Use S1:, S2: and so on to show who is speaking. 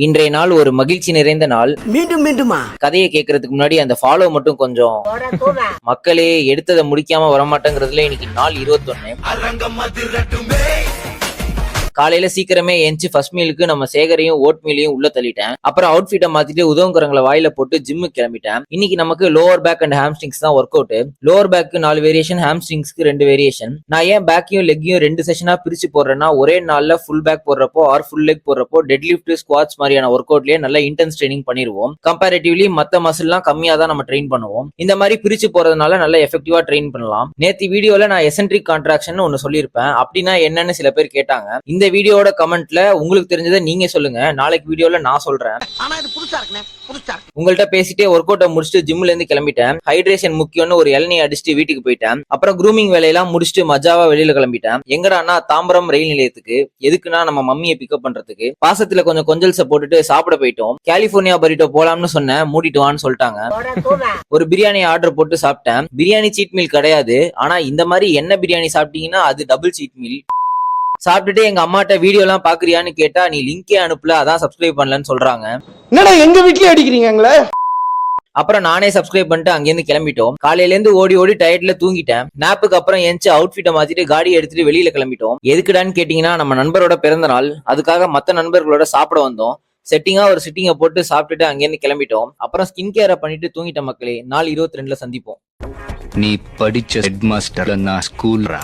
S1: இன்றைய நாள் ஒரு மகிழ்ச்சி நிறைந்த நாள்.
S2: மீண்டும் மீண்டுமா?
S1: கதையை கேட்கறதுக்கு முன்னாடி அந்த ஃபாலோ மட்டும் கொஞ்சம். மக்களே எடுத்ததை முடிக்காம வரமாட்டேங்கிறதுல இன்னைக்கு நாள் 21. காலையில சீக்கிரமே எந்திச்சு ஃபர்ஸ்ட் மீலுக்கு நம்ம சேகரையும் ஓட் மீலையும் உள்ள தள்ளிட்டேன். அப்புறம் அவுட்ஃபிட்டை மாத்திட்டு உதவுங்கிறவங்களை வாயில போட்டு ஜிம்முக்கு கிளம்பிட்டேன். இன்னைக்கு நமக்கு லோவர் பேக் அண்ட் ஹாம்ஸ்ட்ரிங்ஸ் தான் ஒர்க் அவுட். லோவர் பேக்கு 4 வேரியேஷன், ஹாம்ஸ்ட்ரிங்ஸ்க்கு 2 வேரியேஷன். நான் ஏன் பேக்கையும் லெக்கையும் 2 செஷனா பிரிச்சு போடுறேன்னா, ஒரே நாள்ல ஃபுல் பேக் போடுறப்போ ஆர் ஃபுல் லெக் போடுறப்போ டெட் லிஃப்ட், ஸ்குவாட்ஸ் மாதிரியான ஒர்க் அவுட்லயே நல்ல இன்டென்ஸ் ட்ரைனிங் பண்ணிடுவோம். கம்பேரிட்டிவ்லி மத்த மசில்லாம் கம்மியா தான் நம்ம ட்ரெயின் பண்ணுவோம். இந்த மாதிரி பிரிச்சு போறதுனால நல்ல எஃபெக்டிவா ட்ரெயின் பண்ணலாம். நேத்து வீடியோல நான் எசென்ட்ரிக் கான்ட்ராக்ஷன் ஒன்னு சொல்லியிருப்பேன். அப்படின்னா என்னன்னு சில பேர் கேட்டாங்க. இந்த வீடியோட கமெண்ட்ல உங்களுக்கு தெரிஞ்சதை நீங்க சொல்லுங்க. நாளைக்கு வீடியோல நான் சொல்றேன். உங்கள்கிட்ட பேசிட்டே ஒர்க் அவுட்டை முடிச்சுட்டு ஜிம்ல இருந்து கிளம்பிட்டேன். ஹைட்ரேஷன் முக்கியம்னு ஒரு இளநீ அடிச்சுட்டு வீட்டுக்கு போயிட்டேன். அப்புறம் க்ரூமிங் வேலையெல்லாம் முடிச்சுட்டு மஜாவா வெளியில கிளம்பிட்டேன். எங்கடான்னா தாம்பரம் ரயில் நிலையத்துக்கு. எதுக்குன்னா நம்ம மம்மியை பிக்கப் பண்றதுக்கு. பாசத்துல கொஞ்சம் கொஞ்சல்ஸை போட்டுட்டு சாப்பிட போயிட்டோம். கலிபோர்னியா பரிட்டோ போலாம்னு சொன்னேன். மூடிட்டு வான்னு சொல்லிட்டாங்க. ஒரு பிரியாணி ஆர்டர் போட்டு சாப்பிட்டேன். பிரியாணி சீட் மீல் கிடையாது. ஆனா இந்த மாதிரி என்ன பிரியாணி சாப்பிட்டீங்கன்னா அது டபுள் சீட் மீல். சாப்பிட்டுட்டு எங்க அம்மாட்ட வீடியோ எல்லாம் பாக்குறியான்னு கேட்டா, நீ லிங்கே அனுப்பல அதான் சப்ஸ்கிரைப் பண்ணலன்னு சொல்றாங்க.
S2: என்னடா எங்க வீட்லயே அடிக்கிறீங்களே?
S1: அப்புறம் நானே சப்ஸ்கிரைப் பண்ணிட்டு அங்கிருந்து கிளம்பிட்டோம். காலையில இருந்து ஓடி ஓடி டயர்ட்ல தூங்கிட்டேன். நாப்புக்கு அப்புறம் எந்திச்சு அவுட்ஃபிட்டை மாத்திட்டு காடி எடுத்துட்டு வெளியில கிளம்பிட்டோம். எதுக்குடான்னு கேட்டீங்கன்னா, நம்ம நண்பரோட பிறந்த நாள். அதுக்காக மத்த நண்பர்களோட சாப்பிட வந்தோம். செட்டிங்கா ஒரு சிட்டிங்கை போட்டு சாப்பிட்டுட்டு அங்கிருந்து கிளம்பிட்டோம். அப்புறம் ஸ்கின் கேரை பண்ணிட்டு தூங்கிட்ட மக்களே. நாள் 22ல சந்திப்போம்.
S3: நீ படிச்ச ஹெட் மாஸ்டர் நான் ஸ்கூல்ரா.